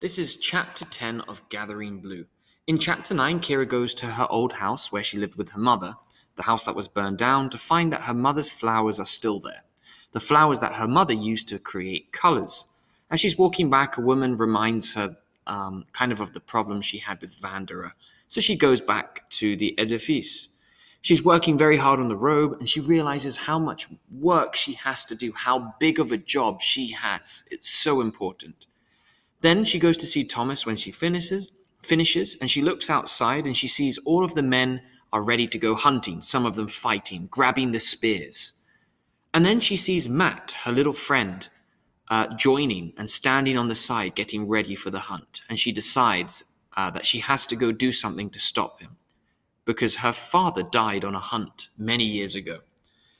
This is Chapter 10 of Gathering Blue. In Chapter 9, Kira goes to her old house where she lived with her mother, the house that was burned down, to find that her mother's flowers are still there, the flowers that her mother used to create colors. As she's walking back, a woman reminds her of the problem she had with Vanderer, so she goes back to the edifice. She's working very hard on the robe, and she realizes how much work she has to do, how big of a job she has. It's so important. Then she goes to see Thomas when she finishes, and she looks outside and she sees all of the men are ready to go hunting, some of them fighting, grabbing the spears. And then she sees Matt, her little friend, joining and standing on the side, getting ready for the hunt. And she decides that she has to go do something to stop him, because her father died on a hunt many years ago.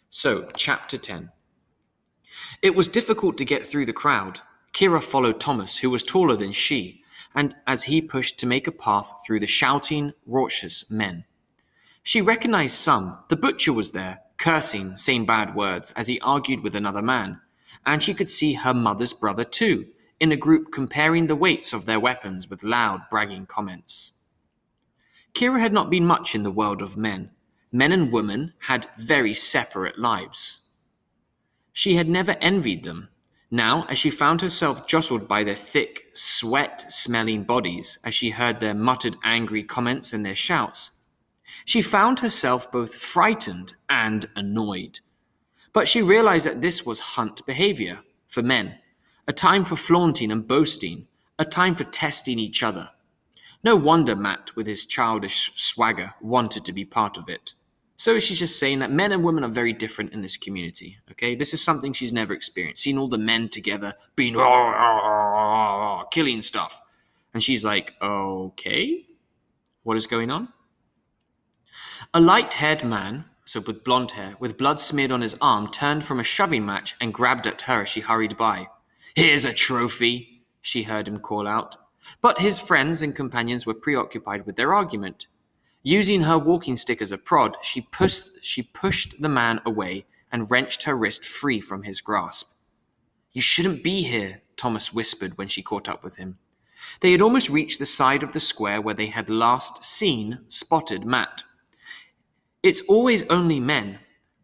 So, Chapter 10. It was difficult to get through the crowd. Kira followed Thomas, who was taller than she, and as he pushed to make a path through the shouting, raucous men. She recognized some. The butcher was there, cursing, saying bad words as he argued with another man, and she could see her mother's brother too, in a group comparing the weights of their weapons with loud, bragging comments. Kira had not been much in the world of men. Men and women had very separate lives. She had never envied them. Now, as she found herself jostled by their thick, sweat-smelling bodies, as she heard their muttered angry comments and their shouts, she found herself both frightened and annoyed. But she realized that this was hunt behavior for men, a time for flaunting and boasting, a time for testing each other. No wonder Matt, with his childish swagger, wanted to be part of it. So she's just saying that men and women are very different in this community, okay? This is something she's never experienced, seeing all the men together being killing stuff. And she's like, okay, what is going on? A light-haired man, so with blonde hair, with blood smeared on his arm, turned from a shoving match and grabbed at her as she hurried by. "Here's a trophy," she heard him call out. But his friends and companions were preoccupied with their argument. Using her walking stick as a prod, she pushed the man away and wrenched her wrist free from his grasp. "You shouldn't be here," Thomas whispered when she caught up with him. They had almost reached the side of the square where they had last spotted Matt. It's always only men,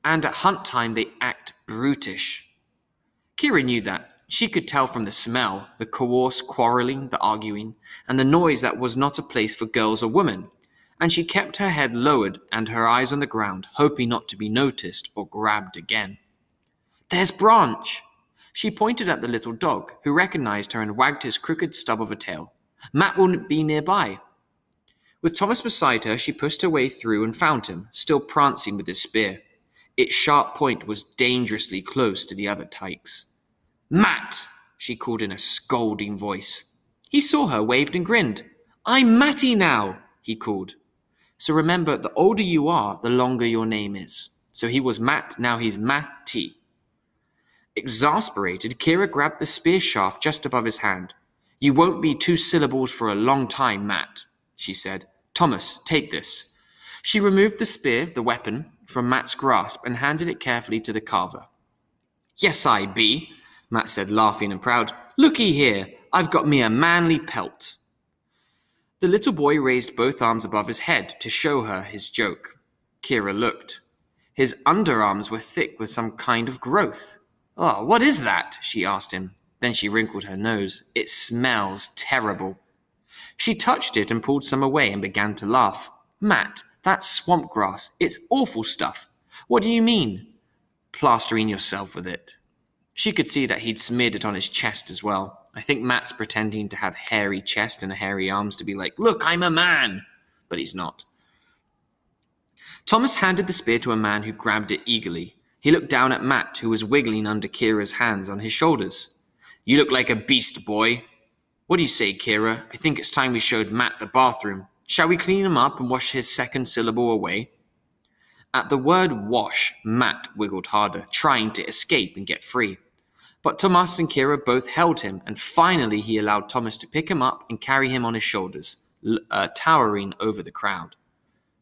and at hunt time they act brutish. Kira knew that. She could tell from the smell, the coarse quarreling, the arguing, and the noise that was not a place for girls or women, and she kept her head lowered and her eyes on the ground, hoping not to be noticed or grabbed again. "There's Branch!" She pointed at the little dog, who recognized her and wagged his crooked stub of a tail. "Matt will be nearby." With Thomas beside her, she pushed her way through and found him, still prancing with his spear. Its sharp point was dangerously close to the other tykes. "Matt!" she called in a scolding voice. He saw her, waved and grinned. "I'm Matty now," he called. So remember, the older you are, the longer your name is. So he was Matt, now he's Matty. Exasperated, Kira grabbed the spear shaft just above his hand. "You won't be 2 syllables for a long time, Matt," she said. "Thomas, take this." She removed the spear, the weapon, from Matt's grasp and handed it carefully to the carver. "Yes, I be," Matt said, laughing and proud. "Looky here, I've got me a manly pelt." The little boy raised both arms above his head to show her his joke. Kira looked. His underarms were thick with some kind of growth. "Oh, what is that?" she asked him. Then she wrinkled her nose. "It smells terrible." She touched it and pulled some away and began to laugh. "Matt, that's swamp grass. It's awful stuff." "What do you mean?" "Plastering yourself with it." She could see that he'd smeared it on his chest as well. I think Matt's pretending to have hairy chest and hairy arms to be like, "Look, I'm a man!" But he's not. Thomas handed the spear to a man who grabbed it eagerly. He looked down at Matt, who was wiggling under Kira's hands on his shoulders. "You look like a beast, boy." "What do you say, Kira? I think it's time we showed Matt the bathroom. Shall we clean him up and wash his second syllable away?" At the word wash, Matt wiggled harder, trying to escape and get free. But Thomas and Kira both held him, and finally he allowed Thomas to pick him up and carry him on his shoulders, towering over the crowd.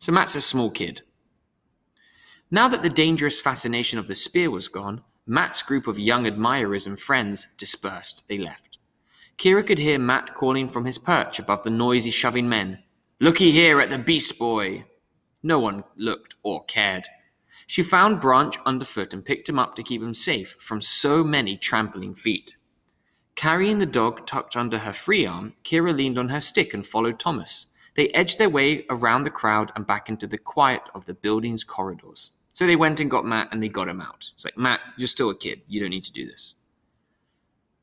So Matt's a small kid. Now that the dangerous fascination of the spear was gone, Matt's group of young admirers and friends dispersed. They left. Kira could hear Matt calling from his perch above the noisy shoving men. "Looky here at the beast boy!" No one looked or cared. She found Branch underfoot and picked him up to keep him safe from so many trampling feet. Carrying the dog tucked under her free arm, Kira leaned on her stick and followed Thomas. They edged their way around the crowd and back into the quiet of the building's corridors. So they went and got Matt, and they got him out. It's like, "Matt, you're still a kid. You don't need to do this."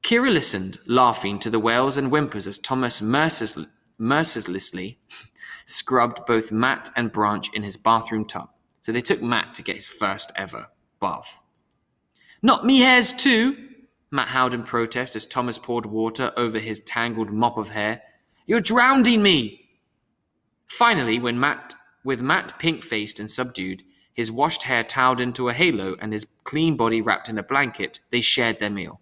Kira listened, laughing to the wails and whimpers as Thomas mercilessly scrubbed both Matt and Branch in his bathroom tub. So they took Matt to get his first ever bath. "Not me hairs too," Matt howled in protest as Thomas poured water over his tangled mop of hair. "You're drowning me!" Finally, with Matt pink-faced and subdued, his washed hair toweled into a halo and his clean body wrapped in a blanket, they shared their meal.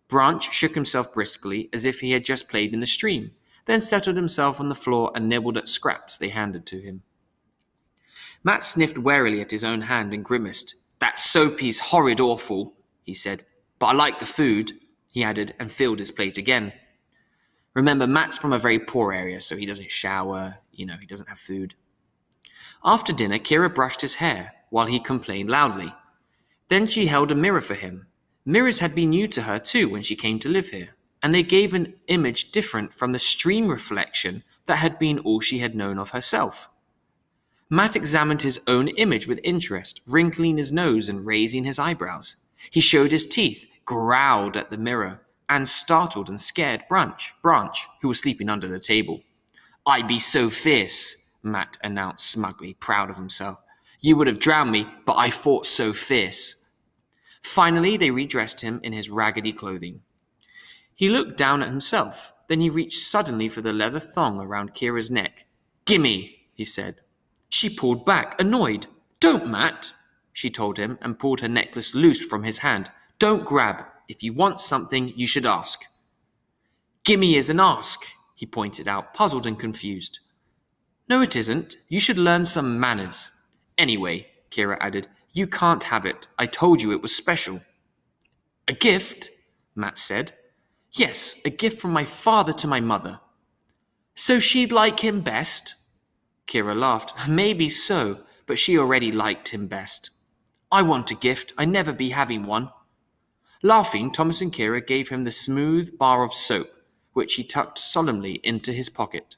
Branch shook himself briskly as if he had just played in the stream, then settled himself on the floor and nibbled at scraps they handed to him. Matt sniffed warily at his own hand and grimaced. "That soapy's horrid awful," he said. "But I like the food," he added, and filled his plate again. Remember, Matt's from a very poor area, so he doesn't shower, he doesn't have food. After dinner, Kira brushed his hair, while he complained loudly. Then she held a mirror for him. Mirrors had been new to her too when she came to live here, and they gave an image different from the stream reflection that had been all she had known of herself. Matt examined his own image with interest, wrinkling his nose and raising his eyebrows. He showed his teeth, growled at the mirror, and startled and scared Branch, who was sleeping under the table. "I be so fierce," Matt announced smugly, proud of himself. "You would have drowned me, but I fought so fierce." Finally, they redressed him in his raggedy clothing. He looked down at himself. Then he reached suddenly for the leather thong around Kira's neck. "Gimme," he said. She pulled back, annoyed. "Don't, Matt," she told him, and pulled her necklace loose from his hand. "Don't grab. If you want something, you should ask." "Gimme is an ask," he pointed out, puzzled and confused. "No, it isn't. You should learn some manners. Anyway," Kira added, "you can't have it. I told you it was special." "A gift?" Matt said. "Yes, a gift from my father to my mother." "So she'd like him best?" Kira laughed. "Maybe so, but she already liked him best." "I want a gift. I never be having one." Laughing, Thomas and Kira gave him the smooth bar of soap, which he tucked solemnly into his pocket.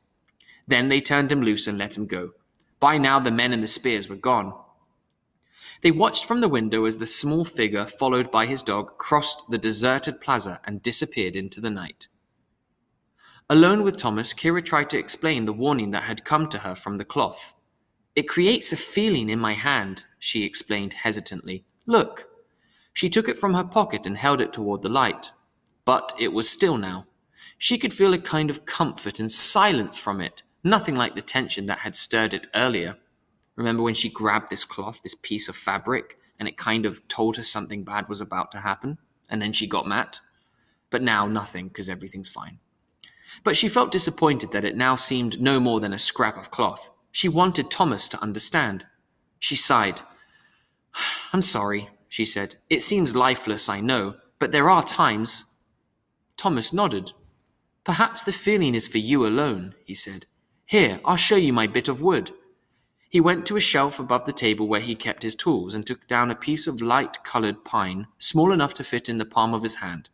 Then they turned him loose and let him go. By now the men and the spears were gone. They watched from the window as the small figure, followed by his dog, crossed the deserted plaza and disappeared into the night. Alone with Thomas, Kira tried to explain the warning that had come to her from the cloth. "It creates a feeling in my hand," she explained hesitantly. "Look." She took it from her pocket and held it toward the light. But it was still now. She could feel a kind of comfort and silence from it, nothing like the tension that had stirred it earlier. Remember when she grabbed this cloth, this piece of fabric, and it kind of told her something bad was about to happen, and then she got Matt? But now nothing, because everything's fine. But she felt disappointed that it now seemed no more than a scrap of cloth. She wanted Thomas to understand. She sighed. "I'm sorry," she said. "It seems lifeless, I know, but there are times." Thomas nodded. "Perhaps the feeling is for you alone," he said. "Here, I'll show you my bit of wood." He went to a shelf above the table where he kept his tools and took down a piece of light-colored pine, small enough to fit in the palm of his hand.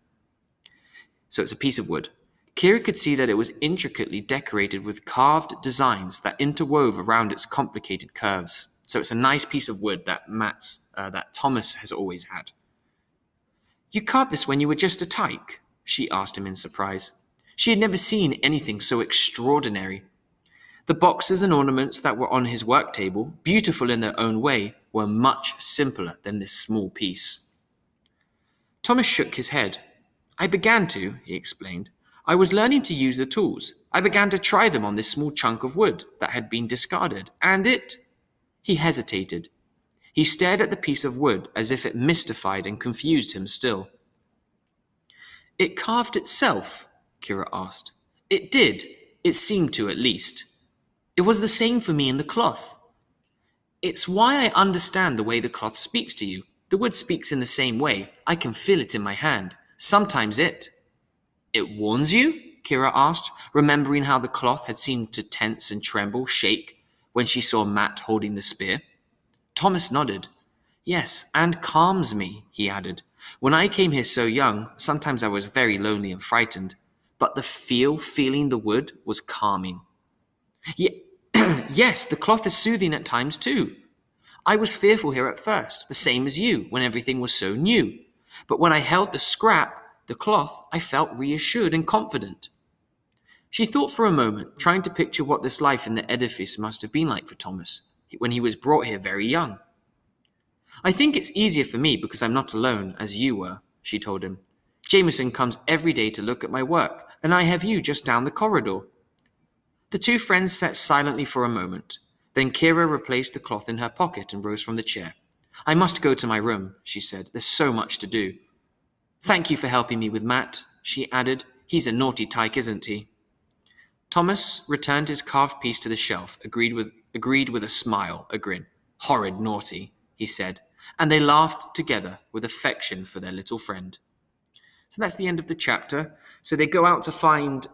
So it's a piece of wood. Kira could see that it was intricately decorated with carved designs that interwove around its complicated curves. So it's a nice piece of wood that Thomas has always had. "You carved this when you were just a tyke?" she asked him in surprise. She had never seen anything so extraordinary. The boxes and ornaments that were on his work table, beautiful in their own way, were much simpler than this small piece. Thomas shook his head. "I began to," he explained. "I was learning to use the tools. I began to try them on this small chunk of wood that had been discarded, and it—" He hesitated. He stared at the piece of wood as if it mystified and confused him still. "It carved itself?" Kira asked. "It did. It seemed to, at least. It was the same for me in the cloth. It's why I understand the way the cloth speaks to you. The wood speaks in the same way. I can feel it in my hand. Sometimes it—" It warns you? Kira asked, remembering how the cloth had seemed to tense and tremble, shake, when she saw Matt holding the spear. Thomas nodded. Yes, and calms me, he added. When I came here so young, sometimes I was very lonely and frightened, but the feeling the wood was calming. Yes, the cloth is soothing at times too. I was fearful here at first, the same as you, when everything was so new. But when I held the cloth, I felt reassured and confident. She thought for a moment, trying to picture what this life in the edifice must have been like for Thomas, when he was brought here very young. I think it's easier for me because I'm not alone, as you were, she told him. Jameson comes every day to look at my work, and I have you just down the corridor. The two friends sat silently for a moment. Then Kira replaced the cloth in her pocket and rose from the chair. I must go to my room, she said. There's so much to do. Thank you for helping me with Matt, she added. He's a naughty tyke, isn't he? Thomas returned his carved piece to the shelf, agreed with a smile, a grin. Horrid naughty, he said, and they laughed together with affection for their little friend. So that's the end of the chapter. So they go out to find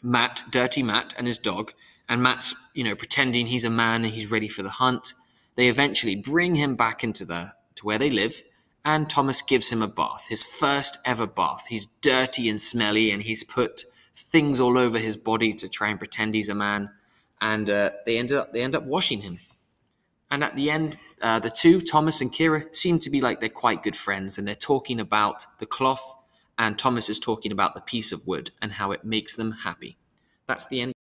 Matt, Dirty Matt, and his dog, and Matt's, pretending he's a man and he's ready for the hunt. They eventually bring him back to where they live, and Thomas gives him a bath, his first ever bath. He's dirty and smelly, and he's put things all over his body to try and pretend he's a man, and they end up washing him. And at the end, the two, Thomas and Kira, seem to be like they're quite good friends, and they're talking about the cloth, and Thomas is talking about the piece of wood and how it makes them happy. That's the end.